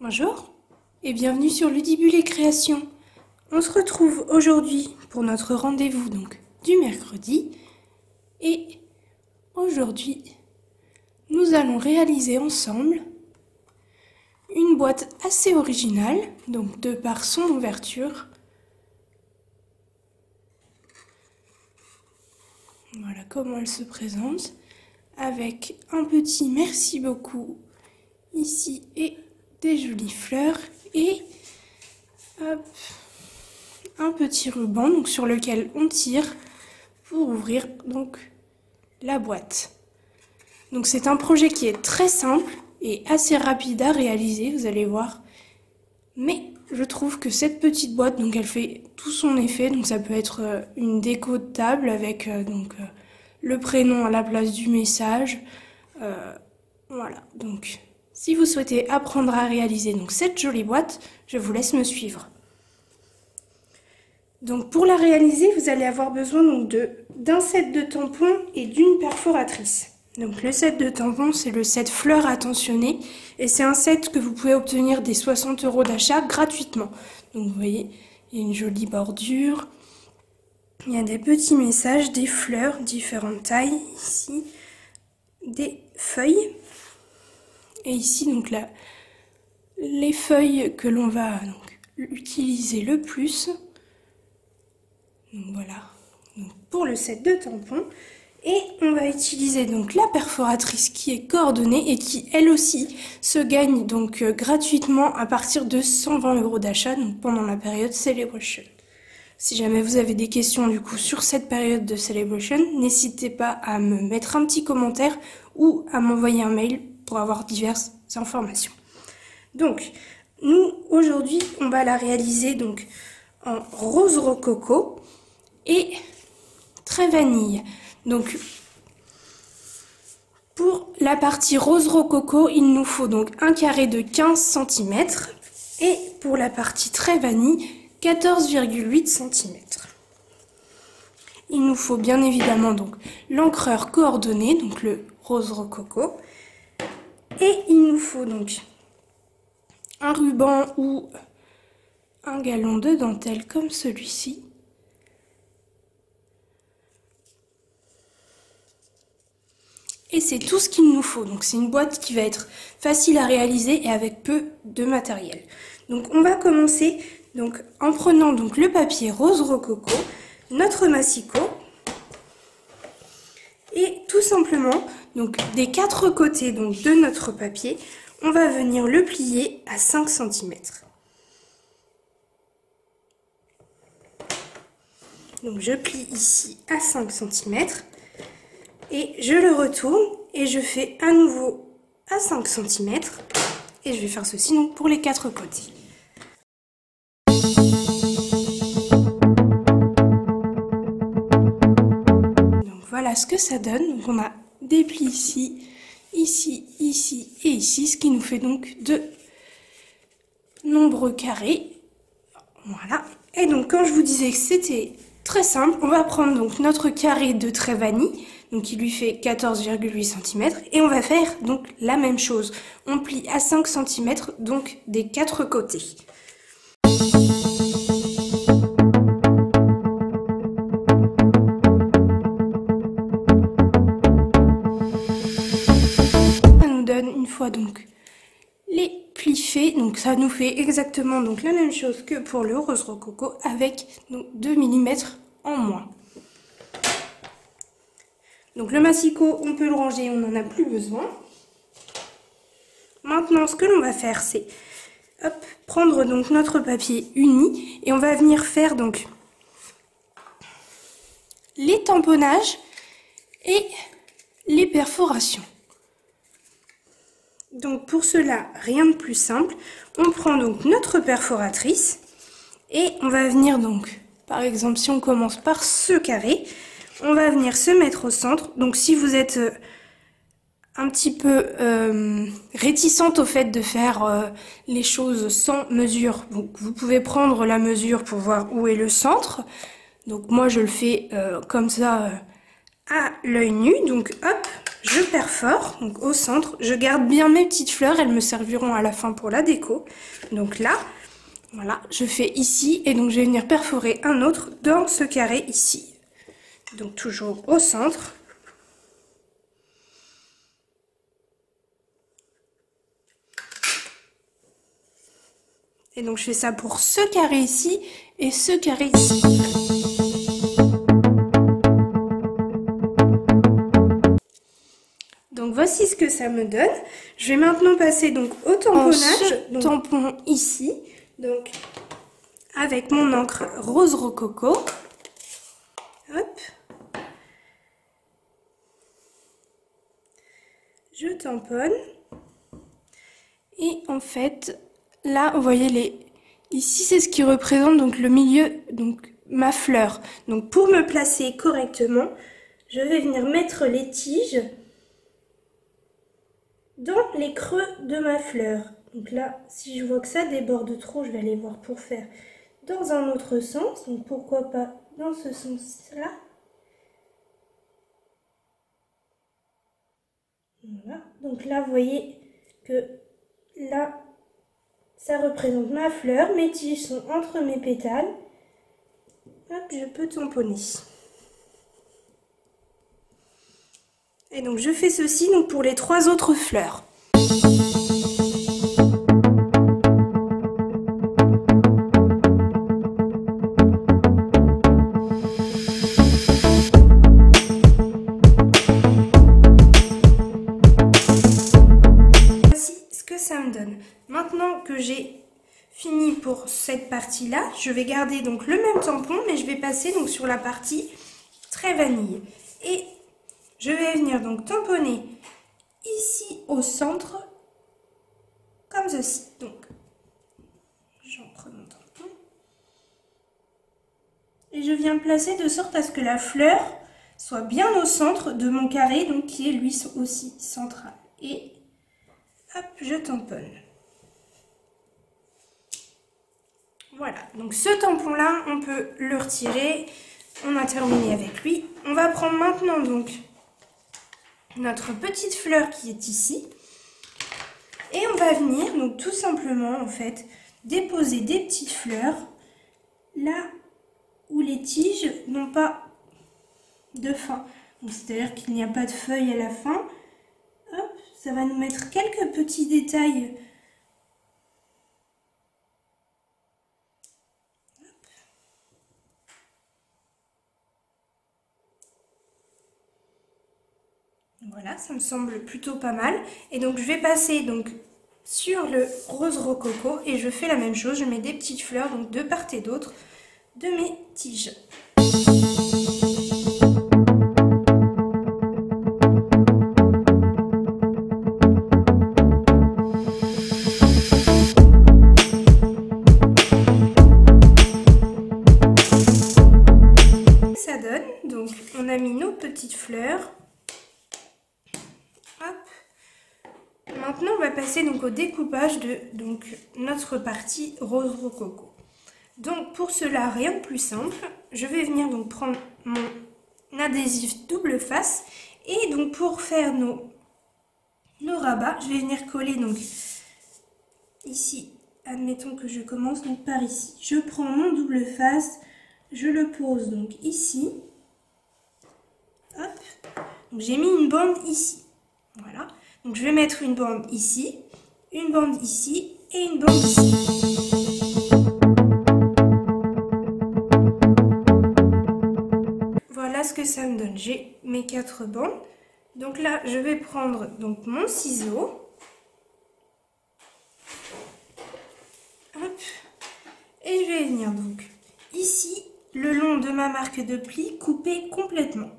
Bonjour et bienvenue sur Ludibule et Création. On se retrouve aujourd'hui pour notre rendez-vous du mercredi et aujourd'hui nous allons réaliser ensemble une boîte assez originale, de par son ouverture. Voilà comment elle se présente, avec un petit merci beaucoup ici et des jolies fleurs et un petit ruban sur lequel on tire pour ouvrir la boîte. Donc c'est un projet qui est très simple et assez rapide à réaliser, vous allez voir. Mais je trouve que cette petite boîte, elle fait tout son effet. Donc ça peut être une déco de table avec le prénom à la place du message. Voilà, donc si vous souhaitez apprendre à réaliser cette jolie boîte, je vous laisse me suivre. Donc pour la réaliser, vous allez avoir besoin d'un set de tampons et d'une perforatrice. Donc le set de tampons, c'est le set fleurs attentionnées et c'est un set que vous pouvez obtenir des 60 € d'achat gratuitement. Donc vous voyez, il y a une jolie bordure, il y a des petits messages, des fleurs, différentes tailles, ici, des feuilles. Et ici, les feuilles que l'on va utiliser le plus. Donc voilà, pour le set de tampons. Et on va utiliser la perforatrice qui est coordonnée et qui, elle aussi, se gagne gratuitement à partir de 120 € d'achat pendant la période Celebration. Si jamais vous avez des questions sur cette période de Celebration, n'hésitez pas à me mettre un petit commentaire ou à m'envoyer un mail pour avoir diverses informations. Donc, nous, aujourd'hui, on va la réaliser en rose rococo et très vanille. Donc, pour la partie rose rococo, il nous faut un carré de 15 cm et pour la partie très vanille, 14,8 cm. Il nous faut bien évidemment l'encreur coordonnée, le rose rococo. Et il nous faut un ruban ou un galon de dentelle comme celui-ci. Et c'est tout ce qu'il nous faut. C'est une boîte qui va être facile à réaliser et avec peu de matériel. Donc on va commencer en prenant le papier rose rococo, notre massicot et tout simplement des quatre côtés de notre papier, on va venir le plier à 5 cm. Donc je plie ici à 5 cm et je le retourne et je fais à nouveau à 5 cm et je vais faire ceci pour les quatre côtés. Donc voilà ce que ça donne. Donc on a des plis ici, ici, ici et ici, ce qui nous fait de nombreux carrés. Voilà. Et comme je vous disais que c'était très simple, on va prendre notre carré de trait vanille, qui lui fait 14,8 cm, et on va faire la même chose. On plie à 5 cm, des quatre côtés. Ça nous donne une fois les plis faits, ça nous fait exactement la même chose que pour le rose rococo avec 2 mm en moins. Donc le massicot, on peut le ranger, on n'en a plus besoin. Maintenant, ce que l'on va faire, c'est prendre notre papier uni et on va venir faire les tamponnages et les perforations. Donc pour cela, rien de plus simple, on prend notre perforatrice et on va venir par exemple, si on commence par ce carré, on va venir se mettre au centre. Donc si vous êtes un petit peu réticente au fait de faire les choses sans mesure, vous pouvez prendre la mesure pour voir où est le centre. Donc moi je le fais comme ça à l'œil nu. Donc hop, je perfore, donc au centre. Je garde bien mes petites fleurs, elles me serviront à la fin pour la déco. Donc là, voilà, je fais ici et donc je vais venir perforer un autre dans ce carré ici. Donc toujours au centre. Et donc je fais ça pour ce carré ici et ce carré ici. Donc voici ce que ça me donne. Je vais maintenant passer donc au tamponnage. Donc, tampon ici. Donc avec mon encre rose rococo. Hop. Je tamponne. Et en fait, là, vous voyez, ici, c'est ce qui représente donc le milieu, donc ma fleur. Donc pour me placer correctement, je vais venir mettre les tiges dans les creux de ma fleur. Donc là, si je vois que ça déborde trop, je vais aller voir pour faire dans un autre sens. Donc pourquoi pas dans ce sens-là. Voilà. Donc là, vous voyez que là, ça représente ma fleur. Mes tiges sont entre mes pétales. Hop, je peux tamponner. Et donc je fais ceci donc pour les 3 autres fleurs. Voici ce que ça me donne. Maintenant que j'ai fini pour cette partie-là, je vais garder donc le même tampon, mais je vais passer donc sur la partie très vanille. Et je vais venir donc tamponner ici au centre, comme ceci. Donc, j'en prends mon tampon. Et je viens placer de sorte à ce que la fleur soit bien au centre de mon carré, donc qui est lui aussi central. Et hop, je tamponne. Voilà, donc ce tampon-là, on peut le retirer. On a terminé avec lui. On va prendre maintenant donc notre petite fleur qui est ici. Et on va venir donc tout simplement en fait déposer des petites fleurs là où les tiges n'ont pas de fin. C'est-à-dire qu'il n'y a pas de feuilles à la fin. Hop, ça va nous mettre quelques petits détails. Voilà, ça me semble plutôt pas mal. Et donc je vais passer donc sur le rose rococo et je fais la même chose. Je mets des petites fleurs donc de part et d'autre de mes tiges. Ça donne, donc on a mis nos petites fleurs. Hop. Maintenant, on va passer donc au découpage de donc, notre partie rose rococo. Donc pour cela, rien de plus simple, je vais venir donc prendre mon adhésif double face et donc pour faire nos rabats, je vais venir coller donc ici, admettons que je commence donc par ici. Je prends mon double face, je le pose donc ici. Hop. Donc j'ai mis une bande ici. Voilà. Donc je vais mettre une bande ici, une bande ici et une bande ici. Voilà ce que ça me donne. J'ai mes 4 bandes. Donc là, je vais prendre donc mon ciseau. Hop. Et je vais venir donc ici, le long de ma marque de pli, couper complètement.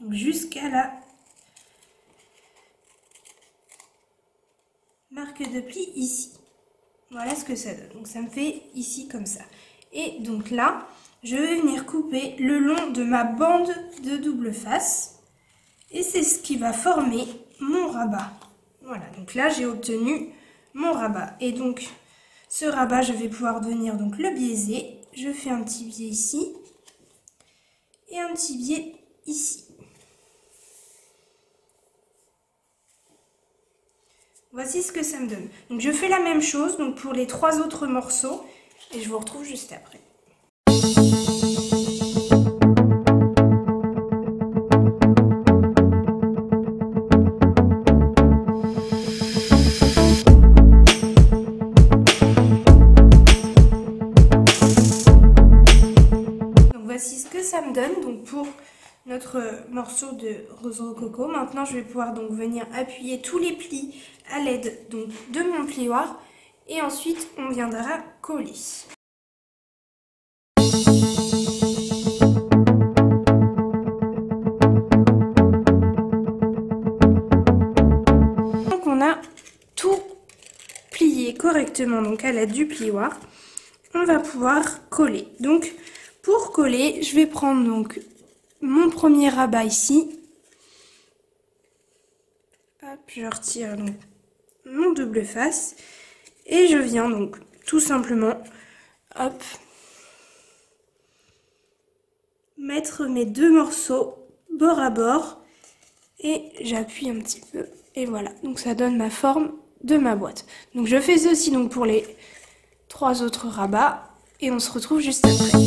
Jusqu'à la marque de pli ici. Voilà ce que ça donne. Donc ça me fait ici comme ça. Et donc là, je vais venir couper le long de ma bande de double face. Et c'est ce qui va former mon rabat. Voilà, donc là j'ai obtenu mon rabat. Et donc ce rabat, je vais pouvoir venir donc le biaiser. Je fais un petit biais ici et un petit biais ici. Voici ce que ça me donne. Donc je fais la même chose donc pour les 3 autres morceaux et je vous retrouve juste après. Donc voici ce que ça me donne donc pour notre morceau de rose rococo. Maintenant, je vais pouvoir donc venir appuyer tous les plis à l'aide donc de mon plioir et ensuite on viendra coller. Donc on a tout plié correctement donc à l'aide du plioir. On va pouvoir coller. Donc pour coller, je vais prendre donc mon premier rabat ici. Hop, je retire donc mon double face et je viens donc tout simplement hop, mettre mes 2 morceaux bord à bord et j'appuie un petit peu et voilà, donc ça donne ma forme de ma boîte. Donc je fais ceci donc pour les 3 autres rabats et on se retrouve juste après.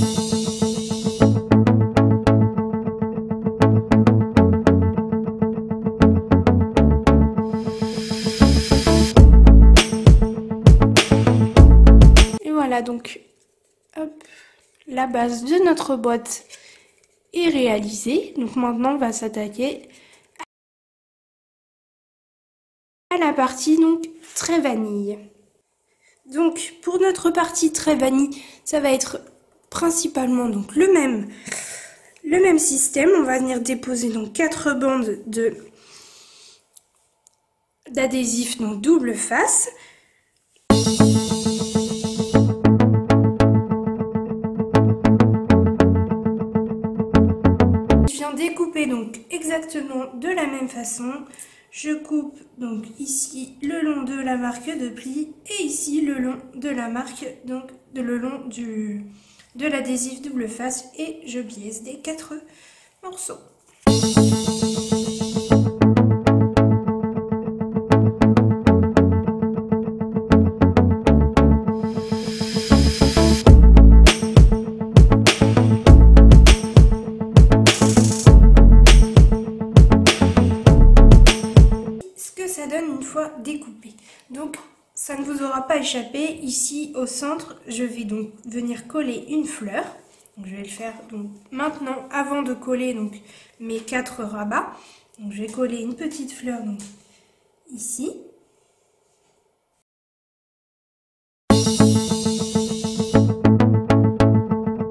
Voilà donc hop, la base de notre boîte est réalisée. Donc maintenant on va s'attaquer à la partie donc très vanille. Donc pour notre partie très vanille, ça va être principalement donc le même système. On va venir déposer donc 4 bandes d'adhésif donc double face. Découper donc exactement de la même façon. Je coupe donc ici le long de la marque de pli et ici le long de la marque donc le long de l'adhésif double face et je biaise des 4 morceaux. Ça donne une fois découpé. Donc ça ne vous aura pas échappé. Ici au centre, je vais donc venir coller une fleur. Donc, je vais le faire donc maintenant avant de coller donc mes 4 rabats. Donc je vais coller une petite fleur donc ici. Je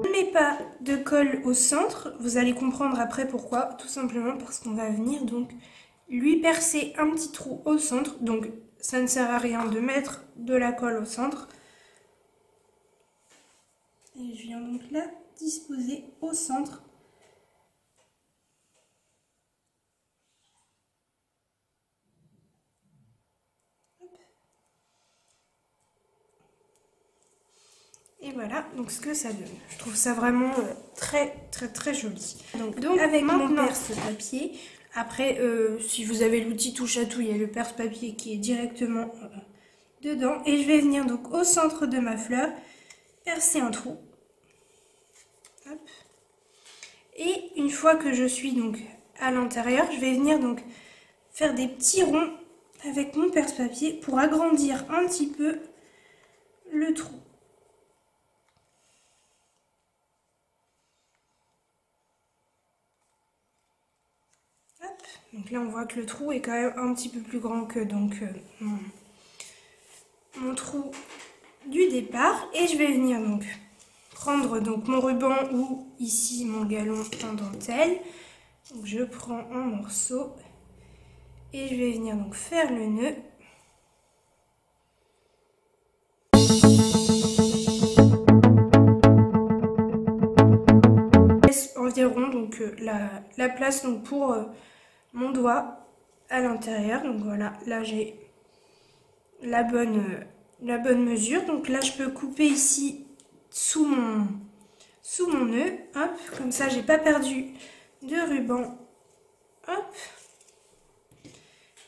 ne mets pas de colle au centre. Vous allez comprendre après pourquoi. Tout simplement parce qu'on va venir donc lui percer un petit trou au centre, donc ça ne sert à rien de mettre de la colle au centre. Et je viens donc la disposer au centre. Et voilà donc ce que ça donne. Je trouve ça vraiment très joli. Donc avec mon perce-papier, après si vous avez l'outil touche à tout, il y a le perce-papier qui est directement dedans. Et je vais venir donc au centre de ma fleur, percer un trou. Hop. Et une fois que je suis donc à l'intérieur, je vais venir donc faire des petits ronds avec mon perce-papier pour agrandir un petit peu le trou. Donc là on voit que le trou est quand même un petit peu plus grand que donc mon trou du départ. Et je vais venir donc prendre donc mon ruban ou ici mon galon en dentelle. Donc je prends un morceau et je vais venir donc faire le nœud. Je laisse environ donc la place donc pour mon doigt à l'intérieur. Donc voilà, là j'ai la bonne mesure. Donc là je peux couper ici sous mon nœud, hop, comme ça j'ai pas perdu de ruban, hop.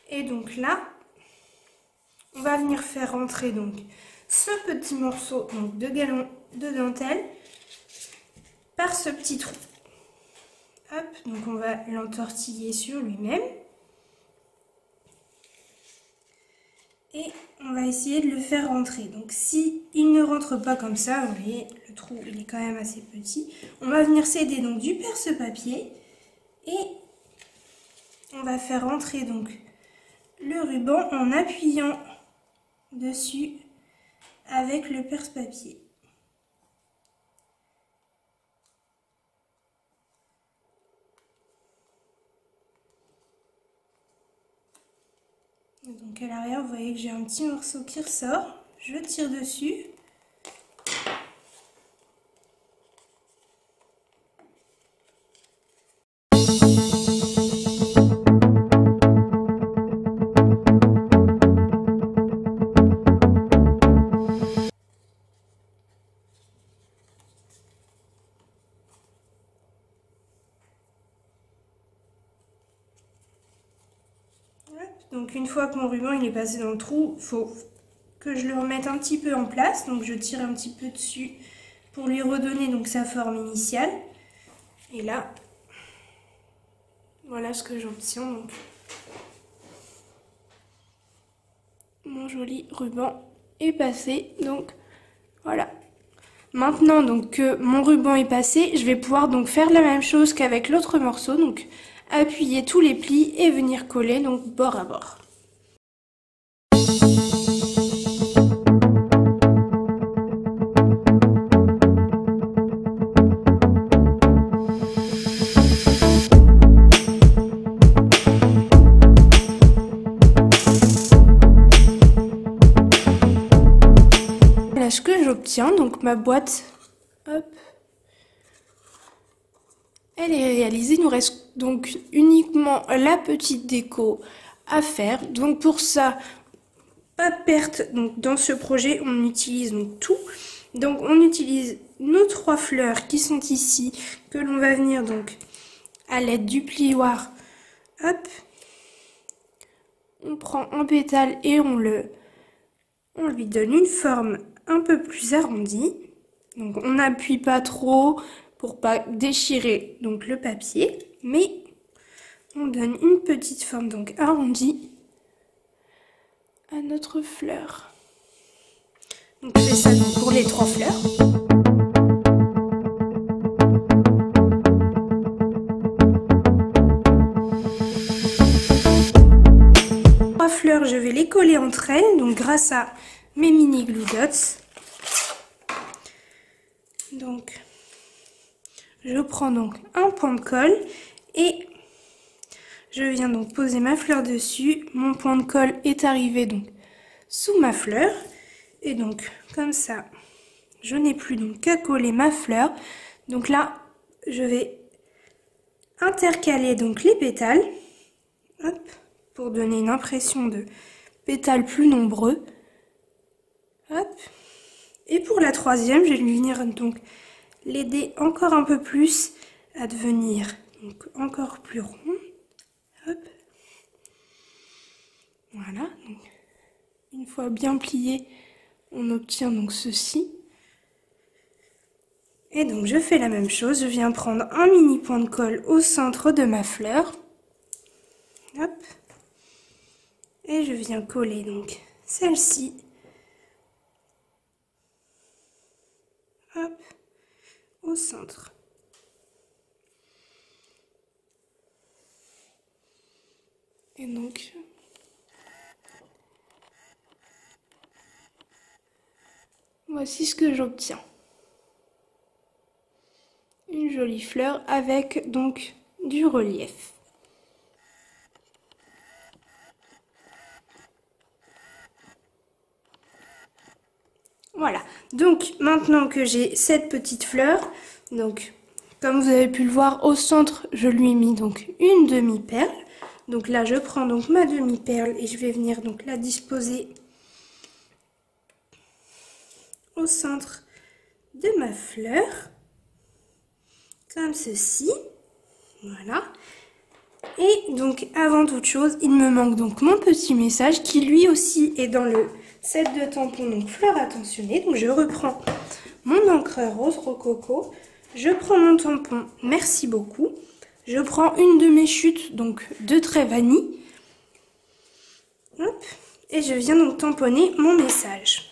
Et donc là on va venir faire rentrer donc ce petit morceau donc, de galon de dentelle par ce petit trou. Hop, donc on va l'entortiller sur lui-même. Et on va essayer de le faire rentrer. Donc si il ne rentre pas comme ça, vous voyez, le trou il est quand même assez petit. On va venir s'aider donc du perce-papier et on va faire rentrer donc le ruban en appuyant dessus avec le perce-papier. Donc à l'arrière, vous voyez que j'ai un petit morceau qui ressort. Je tire dessus. Donc une fois que mon ruban il est passé dans le trou, il faut que je le remette un petit peu en place. Donc je tire un petit peu dessus pour lui redonner donc sa forme initiale. Et là, voilà ce que j'obtiens. Donc mon joli ruban est passé. Donc voilà. Maintenant donc que mon ruban est passé, je vais pouvoir donc faire la même chose qu'avec l'autre morceau. Donc appuyer tous les plis et venir coller donc bord à bord. Voilà ce que j'obtiens, donc ma boîte, hop, elle est réalisée. Il nous reste donc uniquement la petite déco à faire. Donc pour ça, pas de perte. Donc dans ce projet, on utilise donc tout. Donc on utilise nos 3 fleurs qui sont ici, que l'on va venir donc à l'aide du plioir. Hop, on prend un pétale et on lui donne une forme un peu plus arrondie. Donc on n'appuie pas trop pour pas déchirer donc le papier, mais on donne une petite forme donc arrondie à notre fleur. Donc je fais ça donc pour les 3 fleurs. Fleurs, je vais les coller entre elles, donc grâce à mes mini glue dots. Donc, je prends donc un point de colle et je viens donc poser ma fleur dessus. Mon point de colle est arrivé donc sous ma fleur et donc comme ça, je n'ai plus donc qu'à coller ma fleur. Donc là, je vais intercaler donc les pétales. Hop. Pour donner une impression de pétales plus nombreux. Hop. Et pour la 3e, je vais venir donc l'aider encore un peu plus à devenir donc encore plus rond. Hop. Voilà. Donc, une fois bien plié, on obtient donc ceci. Et donc je fais la même chose. Je viens prendre un mini point de colle au centre de ma fleur. Hop. Et je viens coller donc celle-ci. Hop, au centre. Et donc, voici ce que j'obtiens. Une jolie fleur avec donc du relief. Voilà, donc maintenant que j'ai cette petite fleur, donc comme vous avez pu le voir au centre, je lui ai mis donc une demi-perle. Donc là je prends donc ma demi-perle et je vais venir donc la disposer au centre de ma fleur, comme ceci, voilà. Et donc avant toute chose, il me manque donc mon petit message qui lui aussi est dans le set de tampons donc fleurs attentionnées. Donc je reprends mon encreur rose rococo, je prends mon tampon merci beaucoup, je prends une de mes chutes donc de trait vanille. Hop, et je viens donc tamponner mon message.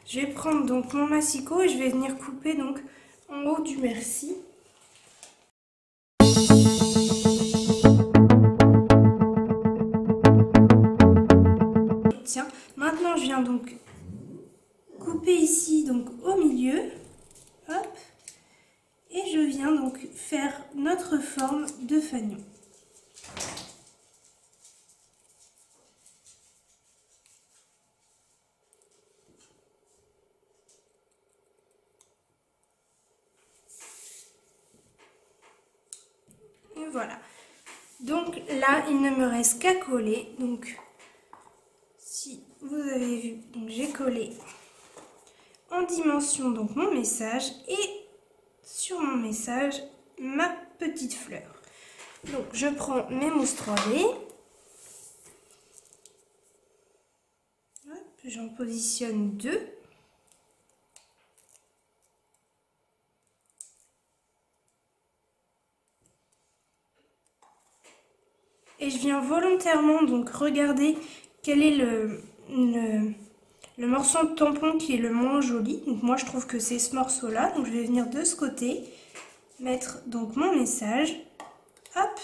Je vais prendre donc mon massicot et je vais venir couper donc en haut du merci. Tiens, maintenant je viens donc couper ici donc au milieu. Hop. Et je viens donc faire notre forme de fanion. Et voilà. Donc là, il ne me reste qu'à coller. Donc, si vous avez vu, donc j'ai collé en dimension donc mon message et sur mon message ma petite fleur. Donc je prends mes mousses 3D. J'en positionne 2. Et je viens volontairement donc regarder quel est le morceau de tampon qui est le moins joli. Donc moi je trouve que c'est ce morceau là. Donc je vais venir de ce côté, mettre donc mon message. Hop.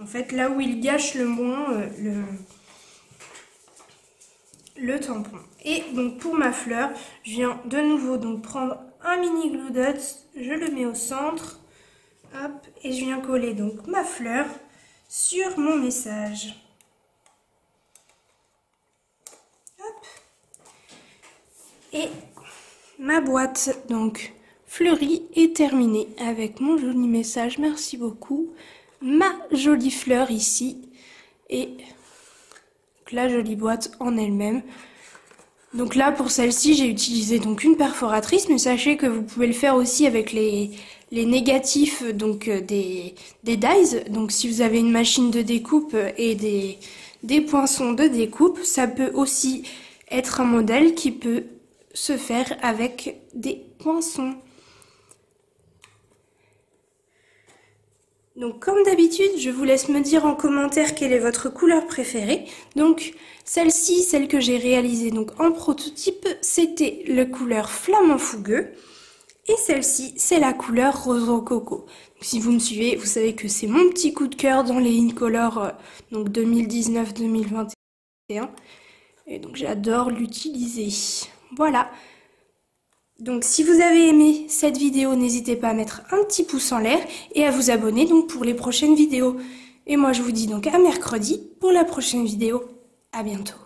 En fait là où il gâche le moins le tampon. Et donc pour ma fleur, je viens de nouveau donc prendre un mini glue dot, je le mets au centre. Hop, et je viens coller donc ma fleur sur mon message. Hop. Et ma boîte donc fleurie est terminée avec mon joli message. Merci beaucoup. Ma jolie fleur ici et la jolie boîte en elle-même. Donc là pour celle-ci j'ai utilisé donc une perforatrice, mais sachez que vous pouvez le faire aussi avec les négatifs donc des dies. Donc si vous avez une machine de découpe et des poinçons de découpe, ça peut aussi être un modèle qui peut se faire avec des poinçons. Donc comme d'habitude, je vous laisse me dire en commentaire quelle est votre couleur préférée. Donc celle-ci, celle que j'ai réalisée donc en prototype, c'était la couleur flamant fougueux. Et celle-ci, c'est la couleur rose rococo. Donc, si vous me suivez, vous savez que c'est mon petit coup de cœur dans les Incolor donc 2019-2021. Et donc j'adore l'utiliser. Voilà. Donc si vous avez aimé cette vidéo, n'hésitez pas à mettre un petit pouce en l'air et à vous abonner donc pour les prochaines vidéos. Et moi je vous dis donc à mercredi pour la prochaine vidéo. À bientôt.